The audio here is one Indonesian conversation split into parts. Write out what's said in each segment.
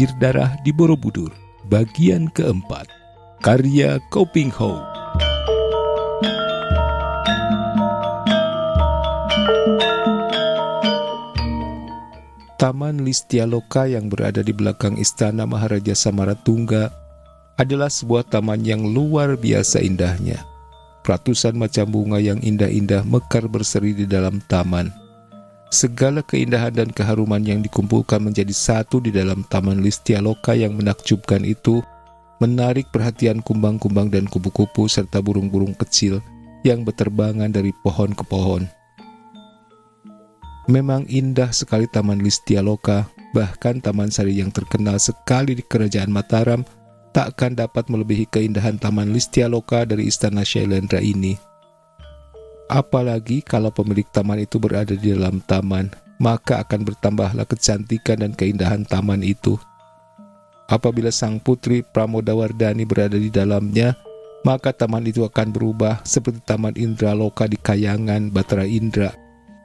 Banjir Darah di Borobudur, bagian keempat, karya Koping Ho. Taman Listialoka yang berada di belakang Istana Maharaja Samaratungga adalah sebuah taman yang luar biasa indahnya. Ratusan macam bunga yang indah-indah mekar berseri di dalam taman. Segala keindahan dan keharuman yang dikumpulkan menjadi satu di dalam Taman Listialoka yang menakjubkan itu menarik perhatian kumbang-kumbang dan kupu-kupu serta burung-burung kecil yang berterbangan dari pohon ke pohon. Memang indah sekali Taman Listialoka, bahkan Taman Sari yang terkenal sekali di Kerajaan Mataram takkan dapat melebihi keindahan Taman Listialoka dari Istana Syailendra ini. Apalagi kalau pemilik taman itu berada di dalam taman, maka akan bertambahlah kecantikan dan keindahan taman itu. Apabila sang putri Pramodawardhani berada di dalamnya, maka taman itu akan berubah seperti Taman Indraloka di Kayangan Batara Indra.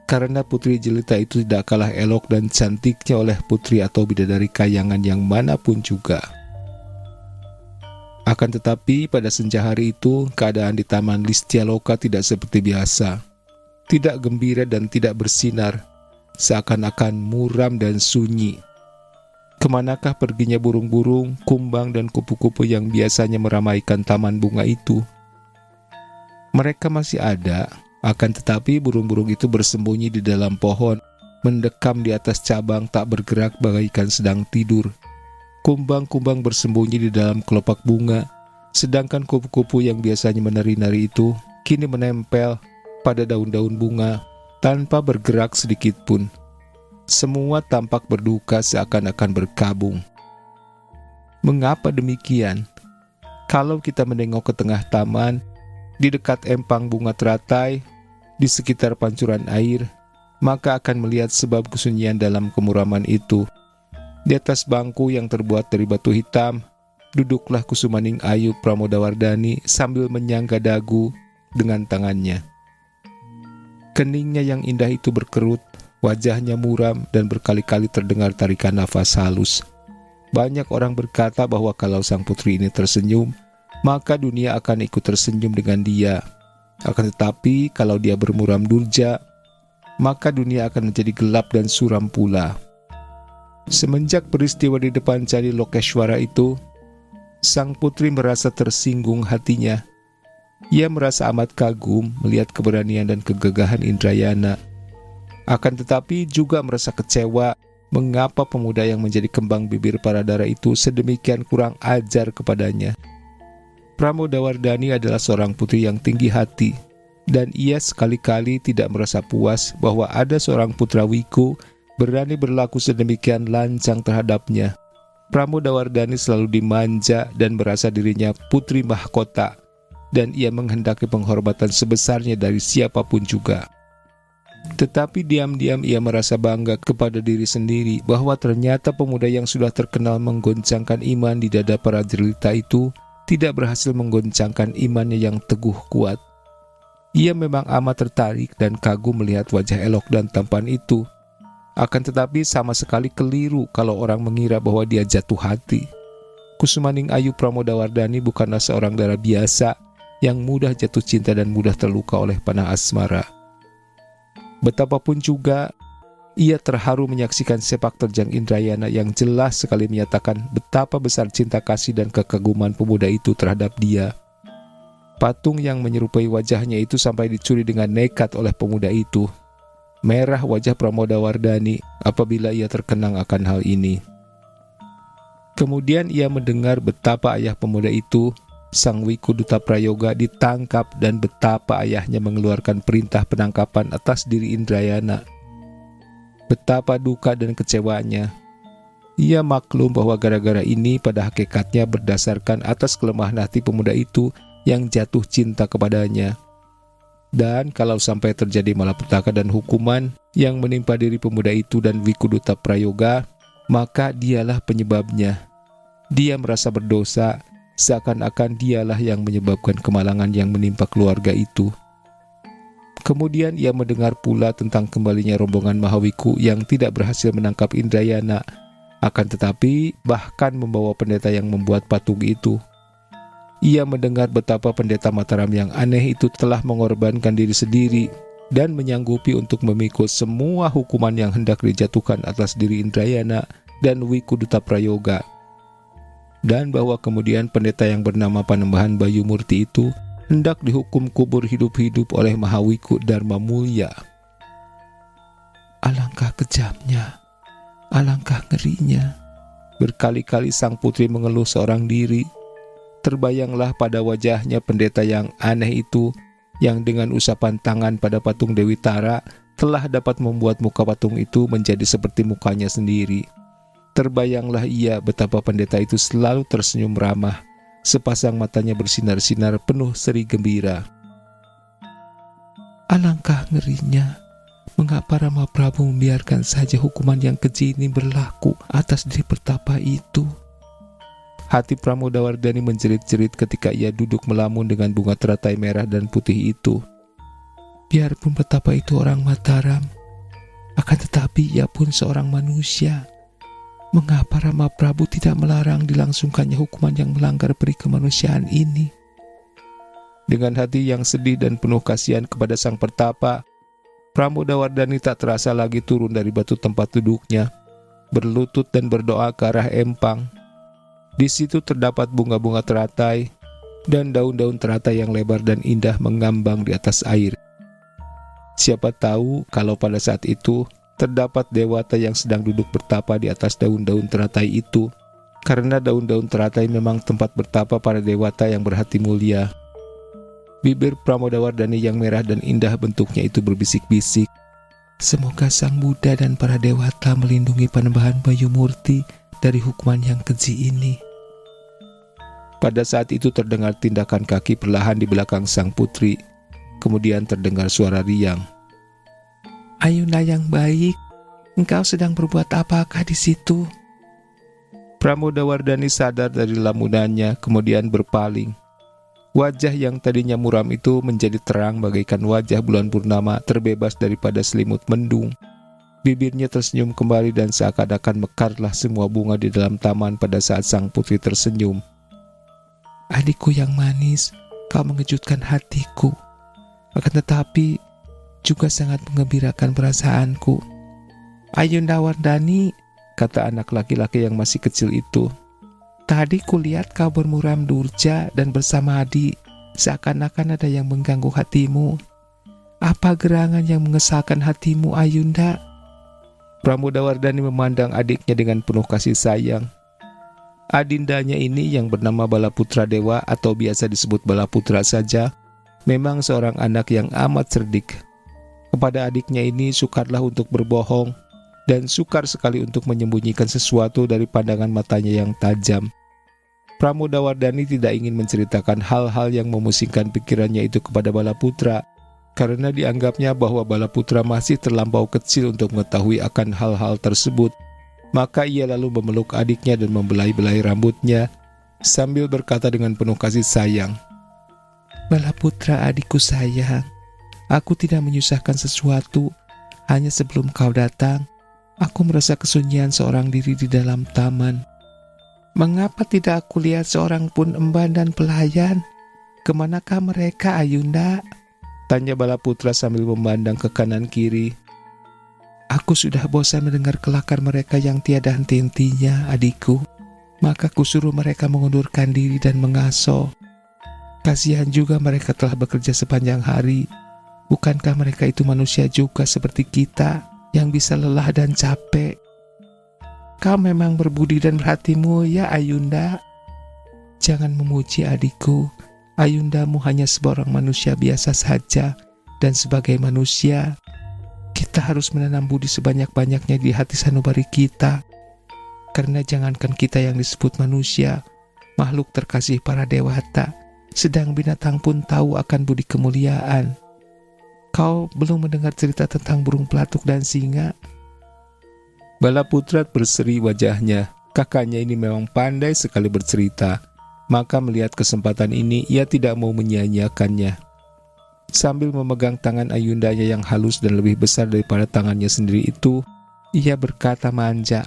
Karena putri jelita itu tidak kalah elok dan cantiknya oleh putri atau bidadari Kayangan yang manapun juga. Akan tetapi pada senja hari itu, keadaan di Taman Listialoka tidak seperti biasa. Tidak gembira dan tidak bersinar, seakan-akan muram dan sunyi. Kemanakah perginya burung-burung, kumbang dan kupu-kupu yang biasanya meramaikan taman bunga itu? Mereka masih ada, akan tetapi burung-burung itu bersembunyi di dalam pohon, mendekam di atas cabang tak bergerak bagaikan sedang tidur. Kumbang-kumbang bersembunyi di dalam kelopak bunga, sedangkan kupu-kupu yang biasanya menari-nari itu kini menempel pada daun-daun bunga tanpa bergerak sedikit pun. Semua tampak berduka seakan-akan berkabung. Mengapa demikian? Kalau kita menengok ke tengah taman, di dekat empang bunga teratai, di sekitar pancuran air, maka akan melihat sebab kesunyian dalam kemuraman itu. Di atas bangku yang terbuat dari batu hitam, duduklah Kusumaning Ayu Pramodawardhani sambil menyangga dagu dengan tangannya. Keningnya yang indah itu berkerut, wajahnya muram dan berkali-kali terdengar tarikan nafas halus. Banyak orang berkata bahwa kalau sang putri ini tersenyum, maka dunia akan ikut tersenyum dengan dia. Akan tetapi kalau dia bermuram durja, maka dunia akan menjadi gelap dan suram pula. Semenjak peristiwa di depan Candi Lokeshwara itu, sang putri merasa tersinggung hatinya. Ia merasa amat kagum melihat keberanian dan kegagahan Indrayana. Akan tetapi juga merasa kecewa mengapa pemuda yang menjadi kembang bibir Paradara itu sedemikian kurang ajar kepadanya. Pramodawardhani adalah seorang putri yang tinggi hati, dan ia sekali-kali tidak merasa puas bahwa ada seorang putra Wiku berani berlaku sedemikian lancang terhadapnya. Pramodawardhani selalu dimanja dan merasa dirinya putri mahkota, dan ia menghendaki penghormatan sebesarnya dari siapapun juga. Tetapi diam-diam ia merasa bangga kepada diri sendiri bahwa ternyata pemuda yang sudah terkenal menggoncangkan iman di dada para jelita itu tidak berhasil menggoncangkan imannya yang teguh kuat. Ia memang amat tertarik dan kagum melihat wajah elok dan tampan itu. Akan tetapi sama sekali keliru kalau orang mengira bahwa dia jatuh hati. Kusumaning Ayu Pramodawardhani bukanlah seorang dara biasa yang mudah jatuh cinta dan mudah terluka oleh panah asmara. Betapapun juga, ia terharu menyaksikan sepak terjang Indrayana yang jelas sekali menyatakan betapa besar cinta kasih dan kekaguman pemuda itu terhadap dia. Patung yang menyerupai wajahnya itu sampai dicuri dengan nekat oleh pemuda itu. Merah wajah Pramodawardhani apabila ia terkenang akan hal ini. Kemudian ia mendengar betapa ayah pemuda itu, Sang Wikuduta Prayoga, ditangkap dan betapa ayahnya mengeluarkan perintah penangkapan atas diri Indrayana. Betapa duka dan kecewanya. Ia maklum bahwa gara-gara ini pada hakikatnya berdasarkan atas kelemahan hati pemuda itu yang jatuh cinta kepadanya. Dan kalau sampai terjadi malapetaka dan hukuman yang menimpa diri pemuda itu dan Wikuduta Prayoga, maka dialah penyebabnya. Dia merasa berdosa, seakan-akan dialah yang menyebabkan kemalangan yang menimpa keluarga itu. Kemudian ia mendengar pula tentang kembalinya rombongan Mahawiku yang tidak berhasil menangkap Indrayana Akan tetapi, bahkan membawa pendeta yang membuat patung itu. Ia mendengar betapa pendeta Mataram yang aneh itu telah mengorbankan diri sendiri dan menyanggupi untuk memikul semua hukuman yang hendak dijatuhkan atas diri Indrayana dan Wikuduta Prayoga. Dan bahwa kemudian pendeta yang bernama Panembahan Bayu Murti itu hendak dihukum kubur hidup-hidup oleh Mahawiku Dharma Mulya. Alangkah kejamnya, alangkah ngerinya. Berkali-kali sang putri mengeluh seorang diri. Terbayanglah pada wajahnya pendeta yang aneh itu, yang dengan usapan tangan pada patung Dewi Tara telah dapat membuat muka patung itu menjadi seperti mukanya sendiri. Terbayanglah ia betapa pendeta itu selalu tersenyum ramah, sepasang matanya bersinar-sinar penuh seri gembira. Alangkah ngerinya, mengapa Rama Prabu membiarkan saja hukuman yang keji ini berlaku atas diri pertapa itu? Hati Pramodawardhani menjerit-jerit ketika ia duduk melamun dengan bunga teratai merah dan putih itu. Biarpun betapa itu orang Mataram, akan tetapi ia pun seorang manusia. Mengapa Rama Prabu tidak melarang dilangsungkannya hukuman yang melanggar peri kemanusiaan ini? Dengan hati yang sedih dan penuh kasihan kepada sang pertapa, Pramodawardhani tak terasa lagi turun dari batu tempat duduknya, berlutut dan berdoa ke arah empang. Di situ terdapat bunga-bunga teratai dan daun-daun teratai yang lebar dan indah mengambang di atas air. Siapa tahu kalau pada saat itu terdapat dewata yang sedang duduk bertapa di atas daun-daun teratai itu, karena daun-daun teratai memang tempat bertapa para dewata yang berhati mulia. Bibir Pramodawardhani yang merah dan indah bentuknya itu berbisik-bisik, semoga Sang Buddha dan para dewata melindungi Panembahan Bayu Murti dari hukuman yang keji ini. Pada saat itu terdengar tindakan kaki perlahan di belakang sang putri. Kemudian terdengar suara riang. Ayunda yang baik, engkau sedang berbuat apakah di situ? Pramodawardhani sadar dari lamunannya, kemudian berpaling. Wajah yang tadinya muram itu menjadi terang bagaikan wajah bulan purnama terbebas daripada selimut mendung. Bibirnya tersenyum kembali dan seakan-akan mekarlah semua bunga di dalam taman pada saat sang putri tersenyum. Adikku yang manis, kau mengejutkan hatiku. Akan tetapi juga sangat mengembirakan perasaanku. Ayunda Wardhani, kata anak laki-laki yang masih kecil itu. Tadi kulihat kau bermuram durja dan bersama Adi, seakan-akan ada yang mengganggu hatimu. Apa gerangan yang mengesalkan hatimu, Ayunda? Pramodawardhani memandang adiknya dengan penuh kasih sayang. Adindanya ini yang bernama Balaputra Dewa atau biasa disebut Balaputra saja, memang seorang anak yang amat cerdik. Kepada adiknya ini sukarlah untuk berbohong dan sukar sekali untuk menyembunyikan sesuatu dari pandangan matanya yang tajam. Pramodawardhani tidak ingin menceritakan hal-hal yang memusingkan pikirannya itu kepada Balaputra, karena dianggapnya bahwa Balaputra masih terlampau kecil untuk mengetahui akan hal-hal tersebut. Maka ia lalu memeluk adiknya dan membelai-belai rambutnya sambil berkata dengan penuh kasih sayang, Balaputra adikku sayang, aku tidak menyusahkan sesuatu. Hanya sebelum kau datang, aku merasa kesunyian seorang diri di dalam taman. Mengapa tidak aku lihat seorang pun emban dan pelayan? Kemanakah mereka, Ayunda? Tanya Balaputra sambil memandang ke kanan kiri. Aku sudah bosan mendengar kelakar mereka yang tiada henti-hentinya, adikku. Maka kusuruh mereka mengundurkan diri dan mengaso. Kasihan juga mereka telah bekerja sepanjang hari. Bukankah mereka itu manusia juga seperti kita, yang bisa lelah dan capek? Kau memang berbudi dan berhati mulia, Ayunda. Jangan memuji adikku. Ayundamu hanya seorang manusia biasa saja, dan sebagai manusia, kita harus menanam budi sebanyak-banyaknya di hati sanubari kita. Karena jangankan kita yang disebut manusia, makhluk terkasih para dewata, sedang binatang pun tahu akan budi kemuliaan. Kau belum mendengar cerita tentang burung pelatuk dan singa? Balaputra berseri wajahnya. Kakaknya ini memang pandai sekali bercerita. Maka melihat kesempatan ini, ia tidak mau menyia-nyiakannya. Sambil memegang tangan ayundanya yang halus dan lebih besar daripada tangannya sendiri itu, ia berkata manja,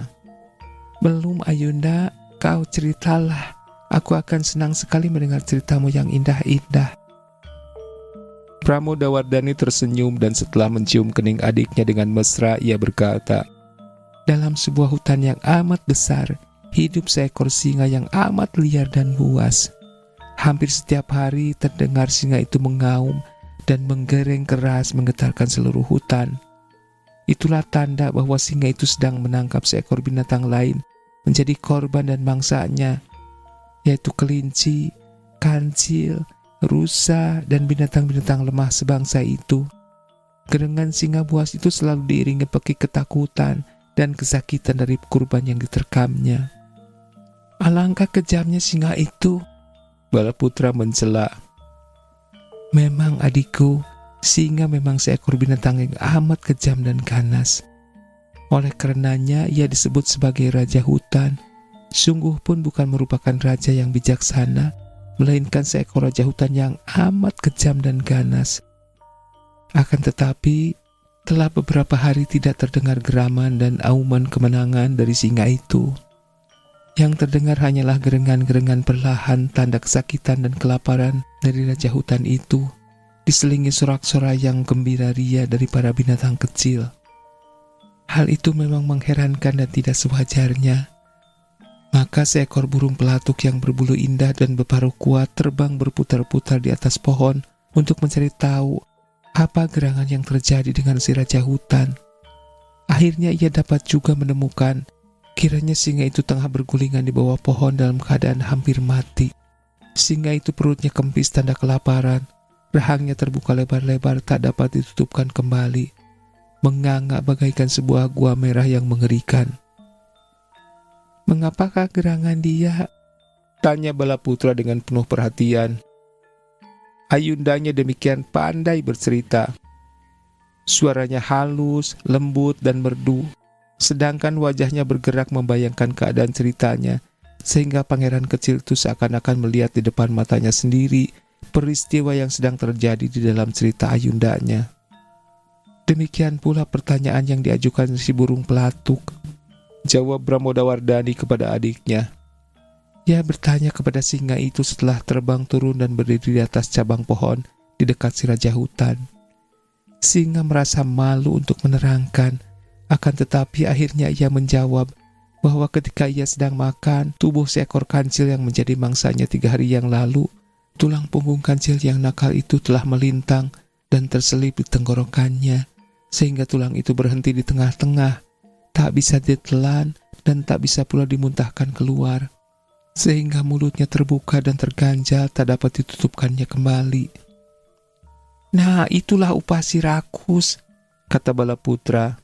Belum Ayunda, kau ceritalah. Aku akan senang sekali mendengar ceritamu yang indah-indah. Pramodawardhani tersenyum dan setelah mencium kening adiknya dengan mesra, ia berkata, dalam sebuah hutan yang amat besar, hidup seekor singa yang amat liar dan buas. Hampir setiap hari terdengar singa itu mengaum dan menggereng keras menggetarkan seluruh hutan. Itulah tanda bahwa singa itu sedang menangkap seekor binatang lain menjadi korban dan mangsanya, yaitu kelinci, kancil, rusa, dan binatang-binatang lemah sebangsa itu. Gerengan singa buas itu selalu diiringi pekik ketakutan dan kesakitan dari kurban yang diterkamnya. Alangkah kejamnya singa itu, Balaputra mencela. Memang adikku, singa memang seekor binatang yang amat kejam dan ganas. Oleh karenanya ia disebut sebagai raja hutan. Sungguh pun bukan merupakan raja yang bijaksana, melainkan seekor raja hutan yang amat kejam dan ganas. Akan tetapi, telah beberapa hari tidak terdengar geraman dan auman kemenangan dari singa itu. Yang terdengar hanyalah gerengan-gerengan perlahan tanda kesakitan dan kelaparan dari raja hutan itu, diselingi sorak-sorai yang gembira ria dari para binatang kecil. Hal itu memang mengherankan dan tidak sewajarnya. Maka seekor burung pelatuk yang berbulu indah dan berparuh kuat terbang berputar-putar di atas pohon untuk mencari tahu apa gerangan yang terjadi dengan si raja hutan. Akhirnya ia dapat juga menemukan kiranya singa itu tengah bergulingan di bawah pohon dalam keadaan hampir mati. Singa itu perutnya kempis tanda kelaparan, rahangnya terbuka lebar-lebar tak dapat ditutupkan kembali, menganga bagaikan sebuah gua merah yang mengerikan. Mengapakah gerangan dia? Tanya Balaputra dengan penuh perhatian. Ayundanya demikian pandai bercerita. Suaranya halus, lembut, dan merdu, sedangkan wajahnya bergerak membayangkan keadaan ceritanya, sehingga pangeran kecil itu seakan-akan melihat di depan matanya sendiri peristiwa yang sedang terjadi di dalam cerita ayundanya. Demikian pula pertanyaan yang diajukan si burung pelatuk, jawab Pramodawardhani kepada adiknya. Ia bertanya kepada singa itu setelah terbang turun dan berdiri di atas cabang pohon di dekat si raja hutan. Singa merasa malu untuk menerangkan, akan tetapi akhirnya ia menjawab bahwa ketika ia sedang makan tubuh seekor kancil yang menjadi mangsanya 3 hari yang lalu, tulang punggung kancil yang nakal itu telah melintang dan terselip di tenggorokannya, sehingga tulang itu berhenti di tengah-tengah, tak bisa ditelan dan tak bisa pula dimuntahkan keluar, sehingga mulutnya terbuka dan terganjal tak dapat ditutupkannya kembali. Nah, itulah upah si rakus, kata Balaputra.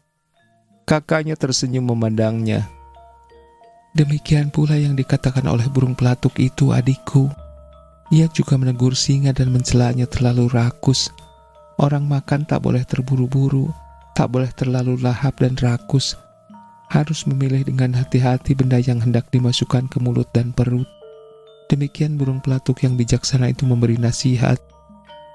Kakaknya tersenyum memandangnya. Demikian pula yang dikatakan oleh burung pelatuk itu, adikku. Ia juga menegur singa dan mencelanya terlalu rakus. Orang makan tak boleh terburu-buru, tak boleh terlalu lahap dan rakus. Harus memilih dengan hati-hati benda yang hendak dimasukkan ke mulut dan perut. Demikian burung pelatuk yang bijaksana itu memberi nasihat.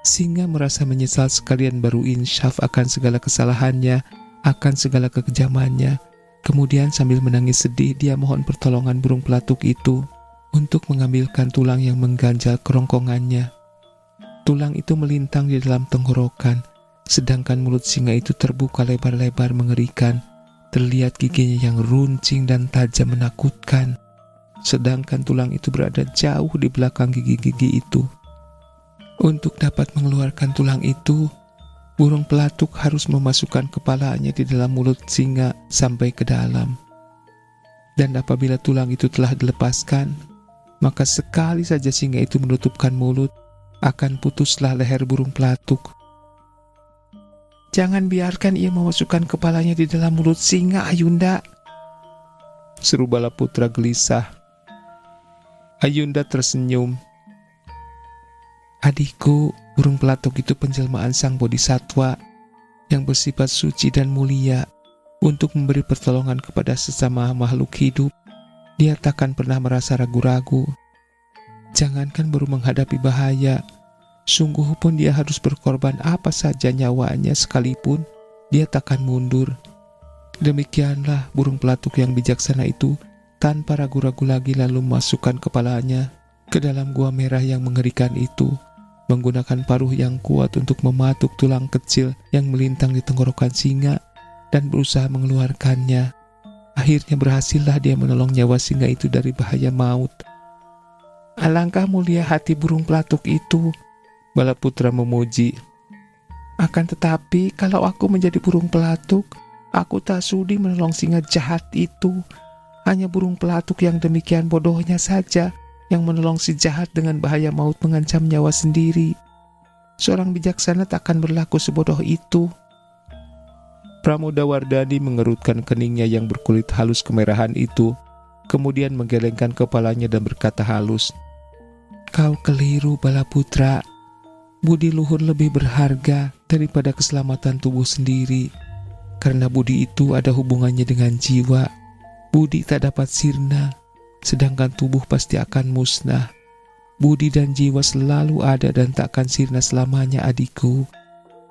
Singa merasa menyesal sekalian baru insyaf akan segala kesalahannya, akan segala kekejamannya. Kemudian sambil menangis sedih, dia mohon pertolongan burung pelatuk itu untuk mengambilkan tulang yang mengganjal kerongkongannya. Tulang itu melintang di dalam tenggorokan, sedangkan mulut singa itu terbuka lebar-lebar mengerikan. Terlihat giginya yang runcing dan tajam menakutkan, sedangkan tulang itu berada jauh di belakang gigi-gigi itu. Untuk dapat mengeluarkan tulang itu, burung pelatuk harus memasukkan kepalanya di dalam mulut singa sampai ke dalam. Dan apabila tulang itu telah dilepaskan, maka sekali saja singa itu menutupkan mulut, akan putuslah leher burung pelatuk. Jangan biarkan ia memasukkan kepalanya di dalam mulut singa, Ayunda, seru Balaputra gelisah. Ayunda tersenyum. Adikku, burung pelatuk itu penjelmaan sang bodhisatwa yang bersifat suci dan mulia untuk memberi pertolongan kepada sesama makhluk hidup. Dia takkan pernah merasa ragu-ragu. Jangankan baru menghadapi bahaya, sungguh pun dia harus berkorban apa saja nyawanya sekalipun, dia takkan mundur. Demikianlah burung pelatuk yang bijaksana itu tanpa ragu-ragu lagi lalu memasukkan kepalanya ke dalam gua merah yang mengerikan itu, menggunakan paruh yang kuat untuk mematuk tulang kecil yang melintang di tenggorokan singa dan berusaha mengeluarkannya. Akhirnya berhasillah dia menolong nyawa singa itu dari bahaya maut. "Alangkah mulia hati burung pelatuk itu," Balaputra memuji. "Akan tetapi kalau aku menjadi burung pelatuk, aku tak sudi menolong singa jahat itu. Hanya burung pelatuk yang demikian bodohnya saja yang menolong si jahat dengan bahaya maut mengancam nyawa sendiri. Seorang bijaksana takkan berlaku sebodoh itu." Pramodawardhani mengerutkan keningnya yang berkulit halus kemerahan itu, kemudian menggelengkan kepalanya dan berkata halus, "Kau keliru, Balaputra. Budi luhur lebih berharga daripada keselamatan tubuh sendiri, karena budi itu ada hubungannya dengan jiwa. Budi tak dapat sirna, sedangkan tubuh pasti akan musnah. Budi dan jiwa selalu ada dan tak akan sirna selamanya, adikku.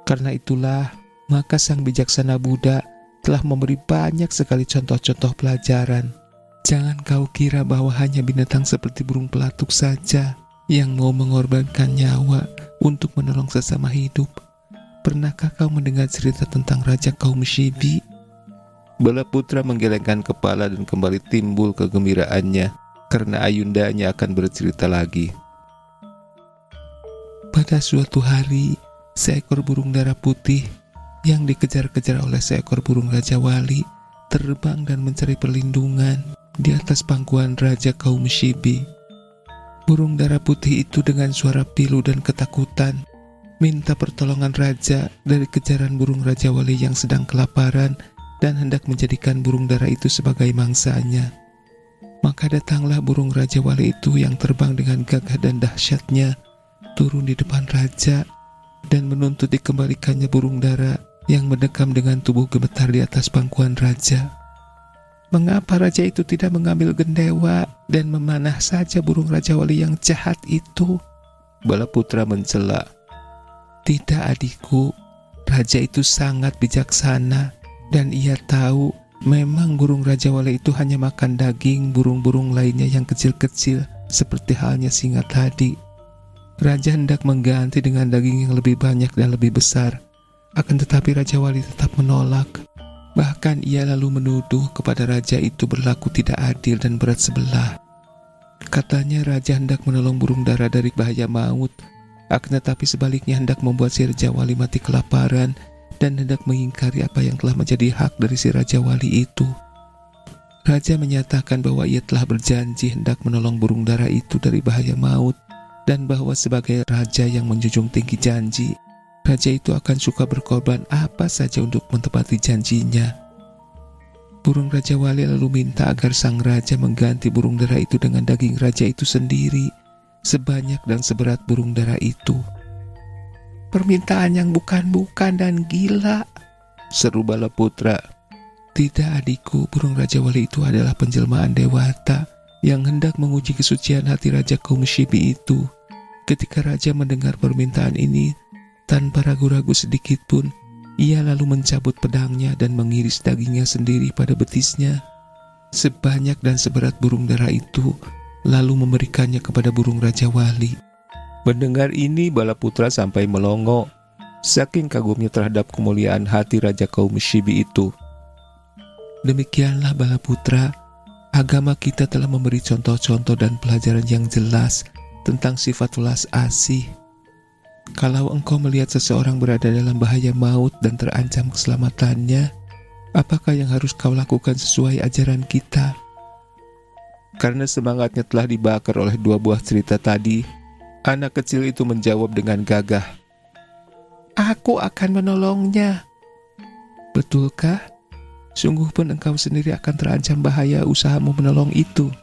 Karena itulah, maka sang bijaksana Buddha telah memberi banyak sekali contoh-contoh pelajaran. Jangan kau kira bahwa hanya binatang seperti burung pelatuk saja yang mau mengorbankan nyawa untuk menolong sesama hidup. Pernahkah kau mendengar cerita tentang Raja kaum Shibi?" Balaputra menggelengkan kepala dan kembali timbul kegembiraannya karena ayundanya akan bercerita lagi. Pada suatu hari, seekor burung dara putih yang dikejar-kejar oleh seekor burung Raja Wali terbang dan mencari perlindungan di atas pangkuan Raja kaum Shibi. Burung dara putih itu dengan suara pilu dan ketakutan minta pertolongan raja dari kejaran burung Raja Wali yang sedang kelaparan dan hendak menjadikan burung dara itu sebagai mangsanya. Maka datanglah burung Raja Wali itu yang terbang dengan gagah dan dahsyatnya, turun di depan raja dan menuntut dikembalikannya burung dara yang mendekam dengan tubuh gemetar di atas pangkuan raja. Mengapa raja itu tidak mengambil gendewa dan memanah saja burung Raja Wali yang jahat itu? Balaputra mencela. "Tidak, adikku, raja itu sangat bijaksana dan ia tahu memang burung Raja Wali itu hanya makan daging burung-burung lainnya yang kecil-kecil seperti halnya singa tadi. Raja hendak mengganti dengan daging yang lebih banyak dan lebih besar. Akan tetapi Raja Wali tetap menolak. Bahkan ia lalu menuduh kepada raja itu berlaku tidak adil dan berat sebelah. Katanya raja hendak menolong burung dara dari bahaya maut, akan tetapi sebaliknya hendak membuat si Raja Wali mati kelaparan dan hendak mengingkari apa yang telah menjadi hak dari si Raja Wali itu. Raja menyatakan bahwa ia telah berjanji hendak menolong burung dara itu dari bahaya maut, dan bahwa sebagai raja yang menjunjung tinggi janji, raja itu akan suka berkorban apa saja untuk menepati janjinya. Burung Raja Wali lalu minta agar sang raja mengganti burung dara itu dengan daging raja itu sendiri, sebanyak dan seberat burung dara itu. "Permintaan yang bukan-bukan dan gila," seru Balaputra. "Tidak, adikku, burung Raja Wali itu adalah penjelmaan dewata yang hendak menguji kesucian hati Raja kaum Shibi itu. Ketika raja mendengar permintaan ini, tanpa ragu-ragu sedikit pun, ia lalu mencabut pedangnya dan mengiris dagingnya sendiri pada betisnya, sebanyak dan seberat burung dara itu, lalu memberikannya kepada burung Raja Wali." Mendengar ini, Balaputra sampai melongo, saking kagumnya terhadap kemuliaan hati Raja kaum Shibi itu. Demikianlah Balaputra, agama kita telah memberi contoh-contoh dan pelajaran yang jelas tentang sifat welas asih. Kalau engkau melihat seseorang berada dalam bahaya maut dan terancam keselamatannya, apakah yang harus kau lakukan sesuai ajaran kita? Karena semangatnya telah dibakar oleh dua buah cerita tadi, anak kecil itu menjawab dengan gagah, "Aku akan menolongnya." "Betulkah? Sungguh pun engkau sendiri akan terancam bahaya usahamu menolong itu."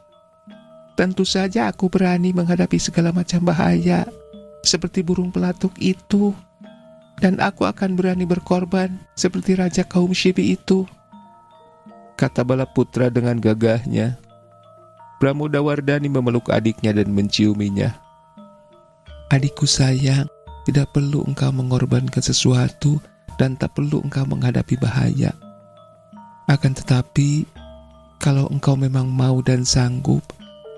"Tentu saja aku berani menghadapi segala macam bahaya, seperti burung pelatuk itu. Dan aku akan berani berkorban seperti Raja kaum Shibi itu," kata Balaputra dengan gagahnya. Pramodawardhani memeluk adiknya dan menciuminya. "Adikku sayang, tidak perlu engkau mengorbankan sesuatu dan tak perlu engkau menghadapi bahaya. Akan tetapi, Kalau engkau memang mau dan sanggup,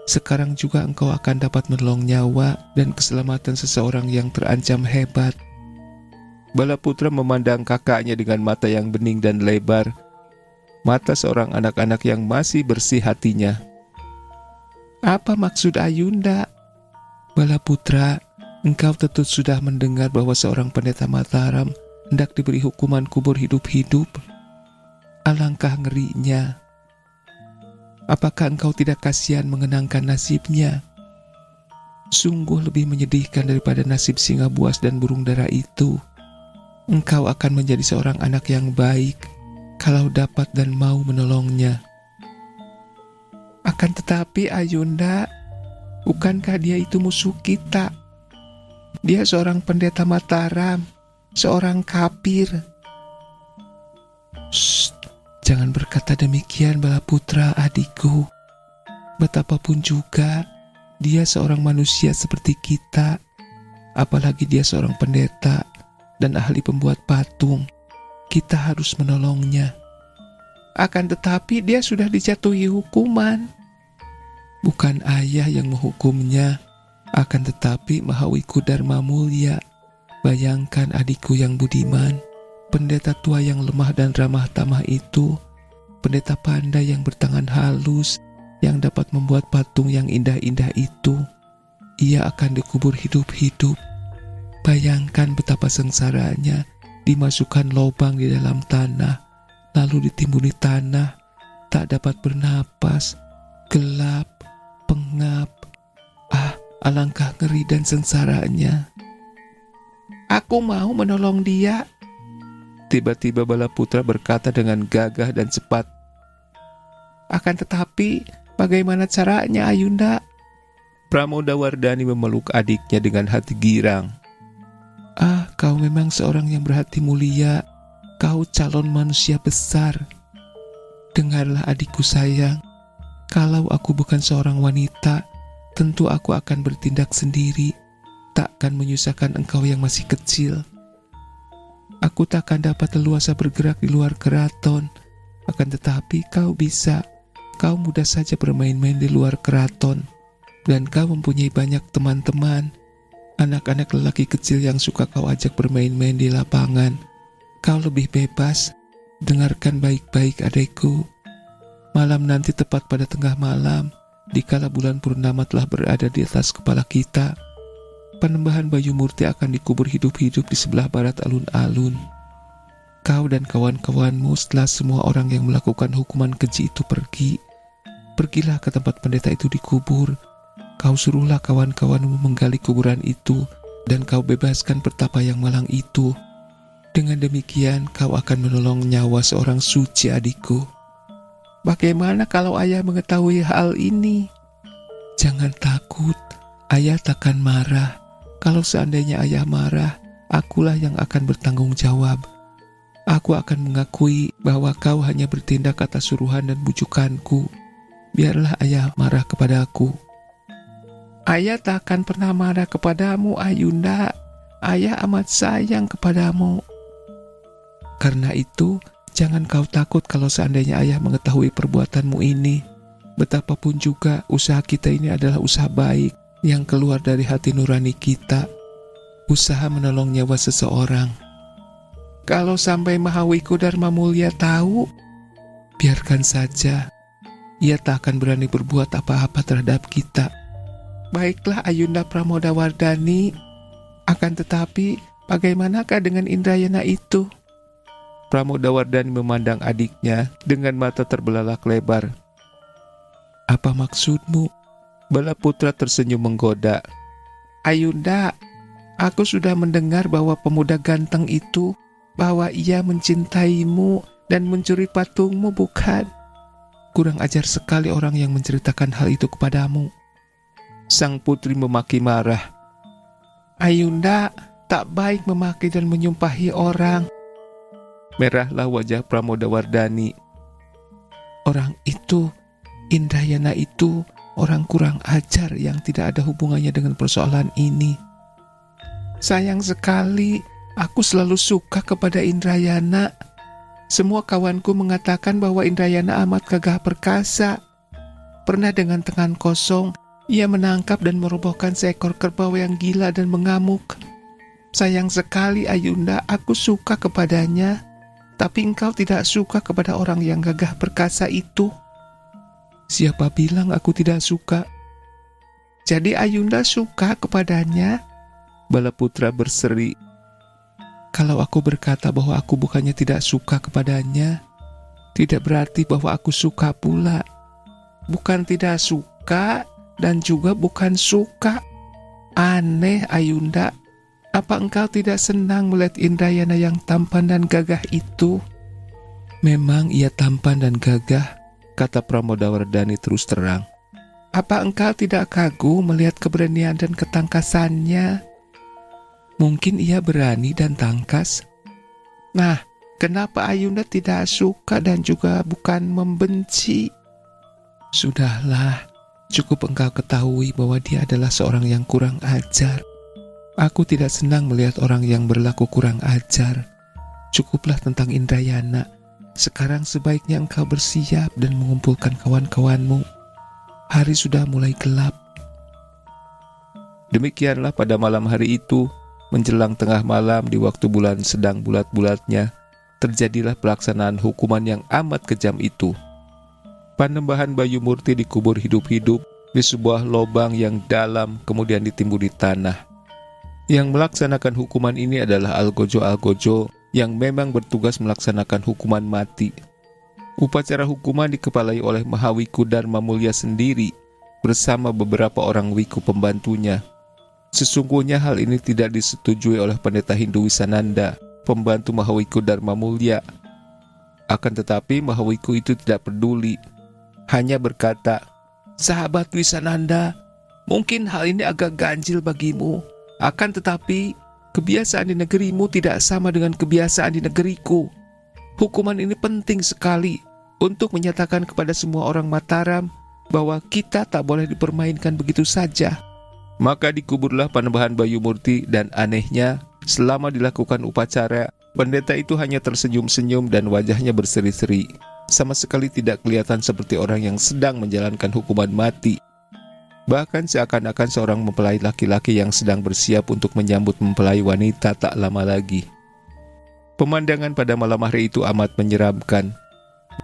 sekarang juga engkau akan dapat menolong nyawa dan keselamatan seseorang yang terancam hebat. Balaputra memandang kakaknya dengan mata yang bening dan lebar, mata seorang anak-anak yang masih bersih hatinya. Apa maksud Ayunda? Balaputra, engkau tentu sudah mendengar bahwa seorang pendeta Mataram hendak diberi hukuman kubur hidup-hidup. Alangkah ngerinya. Apakah engkau tidak kasihan mengenangkan nasibnya? Sungguh lebih menyedihkan daripada nasib singa buas dan burung dara itu. Engkau akan menjadi seorang anak yang baik kalau dapat dan mau menolongnya. Akan tetapi Ayunda, bukankah dia itu musuh kita? Dia seorang pendeta Mataram, seorang kafir. Shh, jangan berkata demikian Balaputra adikku. Betapapun juga, dia seorang manusia seperti kita. Apalagi dia seorang pendeta dan ahli pembuat patung. Kita harus menolongnya. Akan tetapi dia sudah dijatuhi hukuman. Bukan ayah yang menghukumnya, akan tetapi Mahawiku Dharma Mulya. Bayangkan adikku yang budiman, pendeta tua yang lemah dan ramah tamah itu, pendeta pandai yang bertangan halus, yang dapat membuat patung yang indah-indah itu, ia akan dikubur hidup-hidup. Bayangkan betapa sengsaranya, dimasukkan lubang di dalam tanah, lalu ditimbuni tanah, tak dapat bernapas, gelap, pengap. Alangkah ngeri dan sengsaranya. Aku mau menolong dia. Tiba-tiba Balaputra berkata dengan gagah dan cepat. Akan tetapi, bagaimana caranya Ayunda? Pramodawardhani memeluk adiknya dengan hati girang. Kau memang seorang yang berhati mulia. Kau calon manusia besar. Dengarlah adikku sayang. Kalau aku bukan seorang wanita, tentu aku akan bertindak sendiri. Takkan menyusahkan engkau yang masih kecil. Aku takkan dapat leluasa bergerak di luar keraton. Akan tetapi kau bisa. Kau mudah saja bermain-main di luar keraton. Dan kau mempunyai banyak teman-teman. Anak-anak lelaki kecil yang suka kau ajak bermain-main di lapangan. Kau lebih bebas. Dengarkan baik-baik adekku. Malam nanti tepat pada tengah malam, dikala bulan purnama telah berada di atas kepala kita, Panembahan Bayu Murti akan dikubur hidup-hidup di sebelah barat alun-alun. Kau dan kawan-kawanmu setelah semua orang yang melakukan hukuman keji itu pergilah ke tempat pendeta itu dikubur. Kau suruhlah kawan-kawanmu menggali kuburan itu, dan kau bebaskan pertapa yang malang itu. Dengan demikian kau akan menolong nyawa seorang suci adikku. Bagaimana kalau ayah mengetahui hal ini? Jangan takut, ayah takkan marah. Kalau seandainya ayah marah, akulah yang akan bertanggung jawab. Aku akan mengakui bahwa kau hanya bertindak atas suruhan dan bujukanku. Biarlah ayah marah kepadaku. Ayah tak akan pernah marah kepadamu, Ayunda. Ayah amat sayang kepadamu. Karena itu, jangan kau takut kalau seandainya ayah mengetahui perbuatanmu ini. Betapapun juga, usaha kita ini adalah usaha baik yang keluar dari hati nurani kita. Usaha menolong nyawa seseorang. Kalau sampai Mahawiku Dharma Mulya tahu, biarkan saja. Ia tak akan berani berbuat apa-apa terhadap kita. Baiklah Ayunda Pramodawardhani. Akan tetapi, bagaimanakah dengan Indrayana itu? Pramodawardhani memandang adiknya dengan mata terbelalak lebar. Apa maksudmu? Balaputra tersenyum menggoda. Ayunda, aku sudah mendengar bahwa pemuda ganteng itu, bahwa ia mencintaimu dan mencuri patungmu, bukan? Kurang ajar sekali orang yang menceritakan hal itu kepadamu. Sang putri memaki marah. Ayunda, tak baik memaki dan menyumpahi orang. Merahlah wajah Pramodawardhani. Orang itu, Indrayana itu, orang kurang ajar yang tidak ada hubungannya dengan persoalan ini. Sayang sekali, aku selalu suka kepada Indrayana. Semua kawanku mengatakan bahwa Indrayana amat gagah perkasa. Pernah dengan tangan kosong, ia menangkap dan merobohkan seekor kerbau yang gila dan mengamuk. Sayang sekali Ayunda, aku suka kepadanya, tapi engkau tidak suka kepada orang yang gagah perkasa itu. Siapa bilang aku tidak suka? Jadi Ayunda suka kepadanya? Balaputra berseri. Kalau aku berkata bahwa aku bukannya tidak suka kepadanya, tidak berarti bahwa aku suka pula. Bukan tidak suka dan juga bukan suka. Aneh Ayunda, apa engkau tidak senang melihat Indrayana yang tampan dan gagah itu? Memang ia tampan dan gagah, kata Pramodawardhani terus terang. Apa engkau tidak kagum melihat keberanian dan ketangkasannya? Mungkin ia berani dan tangkas. Nah, kenapa Ayunda tidak suka dan juga bukan membenci? Sudahlah, cukup engkau ketahui bahwa dia adalah seorang yang kurang ajar. Aku tidak senang melihat orang yang berlaku kurang ajar. Cukuplah tentang Indrayana. Sekarang sebaiknya engkau bersiap dan mengumpulkan kawan-kawanmu. Hari sudah mulai gelap. Demikianlah pada malam hari itu, menjelang tengah malam di waktu bulan sedang bulat-bulatnya, terjadilah pelaksanaan hukuman yang amat kejam itu. Panembahan Bayu Murti dikubur hidup-hidup di sebuah lubang yang dalam, kemudian ditimbun di tanah. Yang melaksanakan hukuman ini adalah Algojo-Algojo yang memang bertugas melaksanakan hukuman mati. Upacara hukuman dikepalai oleh Mahawiku Dharma Mulya sendiri bersama beberapa orang wiku pembantunya. Sesungguhnya hal ini tidak disetujui oleh pendeta Hindu Wisananda, pembantu Mahawiku Dharma Mulya. Akan tetapi Mahawiku itu tidak peduli, hanya berkata, "Sahabat Wisananda, mungkin hal ini agak ganjil bagimu, akan tetapi kebiasaan di negerimu tidak sama dengan kebiasaan di negeriku. Hukuman ini penting sekali untuk menyatakan kepada semua orang Mataram bahwa kita tak boleh dipermainkan begitu saja." Maka dikuburlah Panembahan Bayu Murti dan anehnya, selama dilakukan upacara, pendeta itu hanya tersenyum-senyum dan wajahnya berseri-seri. Sama sekali tidak kelihatan seperti orang yang sedang menjalankan hukuman mati. Bahkan seakan-akan seorang mempelai laki-laki yang sedang bersiap untuk menyambut mempelai wanita tak lama lagi. Pemandangan pada malam hari itu amat menyeramkan.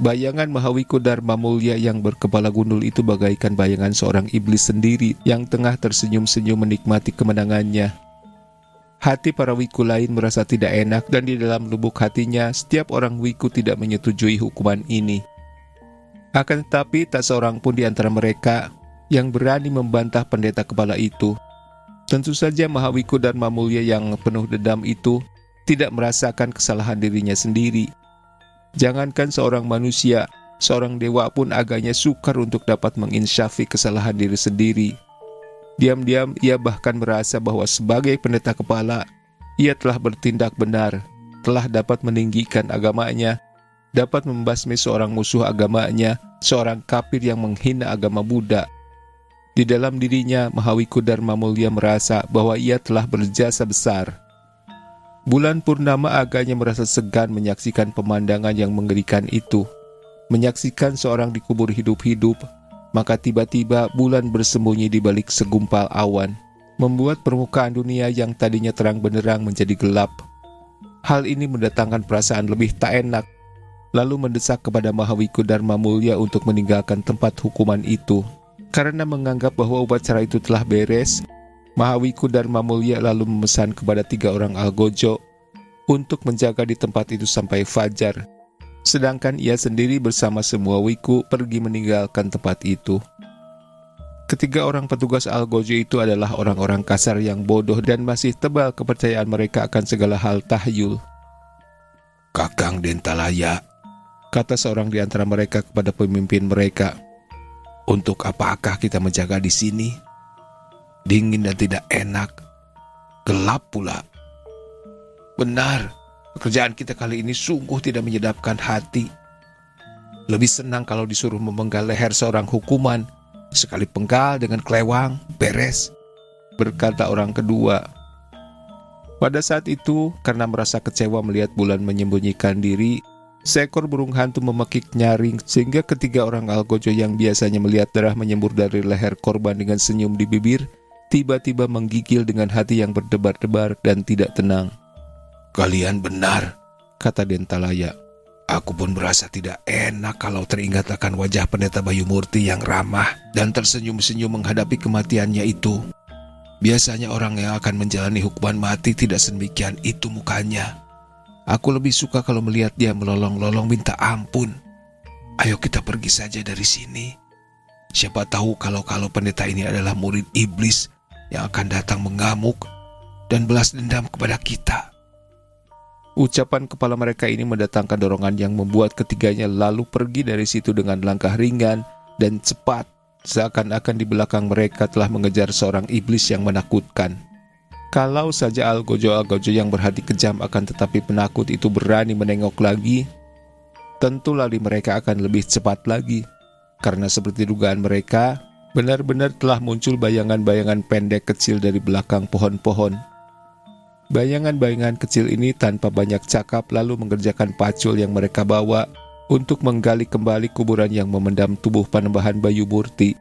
Bayangan Mahawiku Dharma Mulya yang berkepala gundul itu bagaikan bayangan seorang iblis sendiri yang tengah tersenyum-senyum menikmati kemenangannya. Hati para wiku lain merasa tidak enak dan di dalam lubuk hatinya setiap orang wiku tidak menyetujui hukuman ini. Akan tetapi tak seorang pun di antara mereka yang berani membantah pendeta kepala itu. Tentu saja Mahawiku Dharma Mulya yang penuh dendam itu tidak merasakan kesalahan dirinya sendiri. Jangankan seorang manusia, seorang dewa pun agaknya sukar untuk dapat menginsyafi kesalahan diri sendiri. Diam-diam ia bahkan merasa bahwa sebagai pendeta kepala, ia telah bertindak benar, telah dapat meninggikan agamanya, dapat membasmi seorang musuh agamanya, seorang kafir yang menghina agama Buddha. Di dalam dirinya, Mahawiku Dharma Mulya merasa bahwa ia telah berjasa besar. Bulan purnama agaknya merasa segan menyaksikan pemandangan yang mengerikan itu. Menyaksikan seorang dikubur hidup-hidup, maka tiba-tiba bulan bersembunyi di balik segumpal awan, membuat permukaan dunia yang tadinya terang benderang menjadi gelap. Hal ini mendatangkan perasaan lebih tak enak, lalu mendesak kepada Mahawiku Dharma Mulya untuk meninggalkan tempat hukuman itu. Karena menganggap bahwa upacara itu telah beres, Mahawiku Dharma Mulya lalu memesan kepada 3 orang algojo untuk menjaga di tempat itu sampai fajar. Sedangkan ia sendiri bersama semua wiku pergi meninggalkan tempat itu. Ketiga orang petugas algojo itu adalah orang-orang kasar yang bodoh dan masih tebal kepercayaan mereka akan segala hal tahyul. "Kakang Dentalaya," kata seorang di antara mereka kepada pemimpin mereka, "untuk apakah kita menjaga di sini? Dingin dan tidak enak, gelap pula." "Benar, pekerjaan kita kali ini sungguh tidak menyedapkan hati. Lebih senang kalau disuruh memenggal leher seorang hukuman, sekali penggal dengan kelewang, beres," berkata orang kedua. Pada saat itu, karena merasa kecewa melihat bulan menyembunyikan diri, Seekor burung hantu memekik nyaring sehingga ketiga orang algojo yang biasanya melihat darah menyembur dari leher korban dengan senyum di bibir, tiba-tiba menggigil dengan hati yang berdebar-debar dan tidak tenang. Kalian benar, kata Dentalaya. Aku pun merasa tidak enak kalau teringat akan wajah Pendeta Bayu Murti yang ramah dan tersenyum-senyum menghadapi kematiannya itu. Biasanya orang yang akan menjalani hukuman mati tidak sedemikian itu mukanya. Aku lebih suka kalau melihat dia melolong-lolong minta ampun. Ayo kita pergi saja dari sini. Siapa tahu kalau pendeta ini adalah murid iblis yang akan datang mengamuk dan belas dendam kepada kita. Ucapan kepala mereka ini mendatangkan dorongan yang membuat ketiganya lalu pergi dari situ dengan langkah ringan dan cepat, seakan-akan di belakang mereka telah mengejar seorang iblis yang menakutkan. Kalau saja algojo-algojo yang berhati kejam akan tetapi penakut itu berani menengok lagi, tentu lari mereka akan lebih cepat lagi. Karena seperti dugaan mereka, benar-benar telah muncul bayangan-bayangan pendek kecil dari belakang pohon-pohon. Bayangan-bayangan kecil ini tanpa banyak cakap lalu mengerjakan pacul yang mereka bawa untuk menggali kembali kuburan yang memendam tubuh Panembahan Bayu Murti.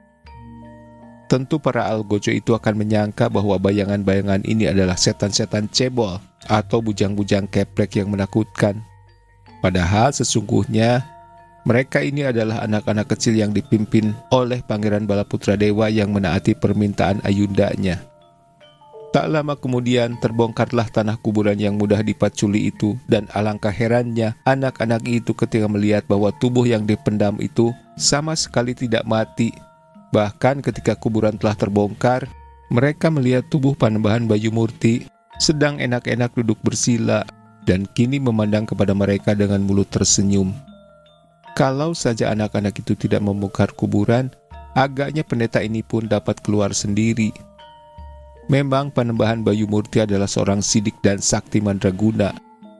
Tentu para algojo itu akan menyangka bahwa bayangan-bayangan ini adalah setan-setan cebol atau bujang-bujang keplek yang menakutkan. Padahal sesungguhnya mereka ini adalah anak-anak kecil yang dipimpin oleh Pangeran Balaputra Dewa yang menaati permintaan ayundanya. Tak lama kemudian terbongkarlah tanah kuburan yang mudah dipaculi itu, dan alangkah herannya anak-anak itu ketika melihat bahwa tubuh yang dipendam itu sama sekali tidak mati. Bahkan ketika kuburan telah terbongkar, mereka melihat tubuh Panembahan Bayu Murti sedang enak-enak duduk bersila dan kini memandang kepada mereka dengan mulut tersenyum. Kalau saja anak-anak itu tidak membongkar kuburan, agaknya pendeta ini pun dapat keluar sendiri. Memang Panembahan Bayu Murti adalah seorang sidik dan sakti mandraguna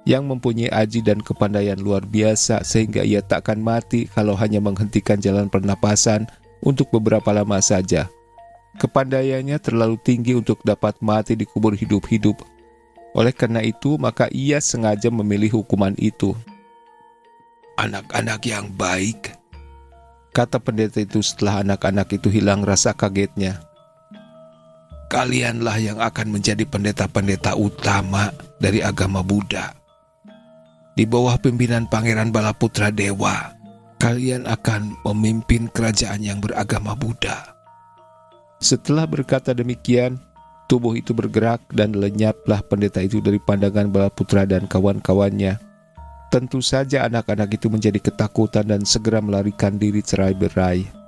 yang mempunyai aji dan kepandaian luar biasa sehingga ia takkan mati kalau hanya menghentikan jalan pernapasan untuk beberapa lama saja. Kepandaiannya terlalu tinggi untuk dapat mati di kubur hidup-hidup. Oleh karena itu, maka ia sengaja memilih hukuman itu. Anak-anak yang baik, kata pendeta itu setelah anak-anak itu hilang rasa kagetnya. Kalianlah yang akan menjadi pendeta-pendeta utama dari agama Buddha. Di bawah pimpinan Pangeran Balaputra Dewa, kalian akan memimpin kerajaan yang beragama Buddha. Setelah berkata demikian, tubuh itu bergerak dan lenyaplah pendeta itu dari pandangan Balaputra dan kawan-kawannya. Tentu saja anak-anak itu menjadi ketakutan dan segera melarikan diri cerai-berai.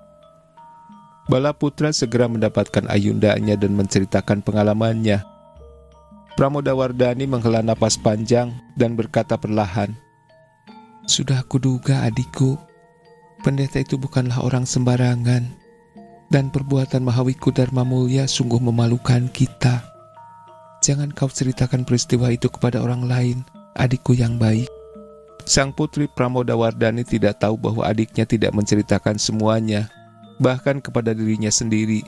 Balaputra segera mendapatkan ayundanya dan menceritakan pengalamannya. Pramodawardhani menghela napas panjang dan berkata perlahan, "Sudah kuduga adikku, pendeta itu bukanlah orang sembarangan, dan perbuatan Mahawiku Dharma Mulya sungguh memalukan kita. Jangan kau ceritakan peristiwa itu kepada orang lain, adikku yang baik." Sang putri Pramodawardhani tidak tahu bahwa adiknya tidak menceritakan semuanya, bahkan kepada dirinya sendiri.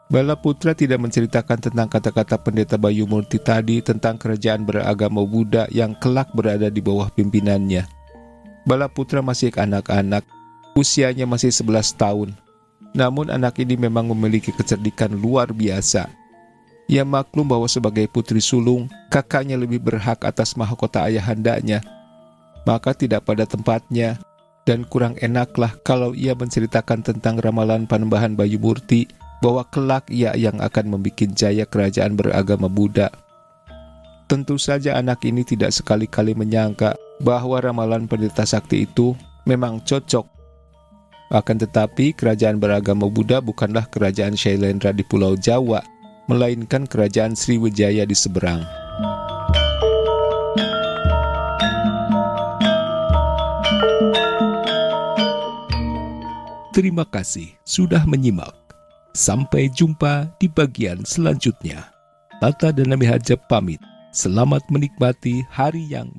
Balaputra tidak menceritakan tentang kata-kata pendeta Bayu Murti tadi tentang kerajaan beragama Buddha yang kelak berada di bawah pimpinannya. Balaputra masih anak-anak, usianya masih 11 tahun. Namun anak ini memang memiliki kecerdikan luar biasa. Ia maklum bahwa sebagai putri sulung, kakaknya lebih berhak atas mahkota ayahandanya. Maka tidak pada tempatnya dan kurang enaklah kalau ia menceritakan tentang ramalan Panembahan Bayu Murti bahwa kelak ia yang akan membuat jaya kerajaan beragama Buddha. Tentu saja anak ini tidak sekali-kali menyangka bahwa ramalan pendeta sakti itu memang cocok. Akan tetapi kerajaan beragama Buddha bukanlah kerajaan Shailendra di Pulau Jawa, melainkan kerajaan Sriwijaya di seberang. Terima kasih sudah menyimak. Sampai jumpa di bagian selanjutnya. Tata dan Nami Hajab pamit. Selamat menikmati hari yang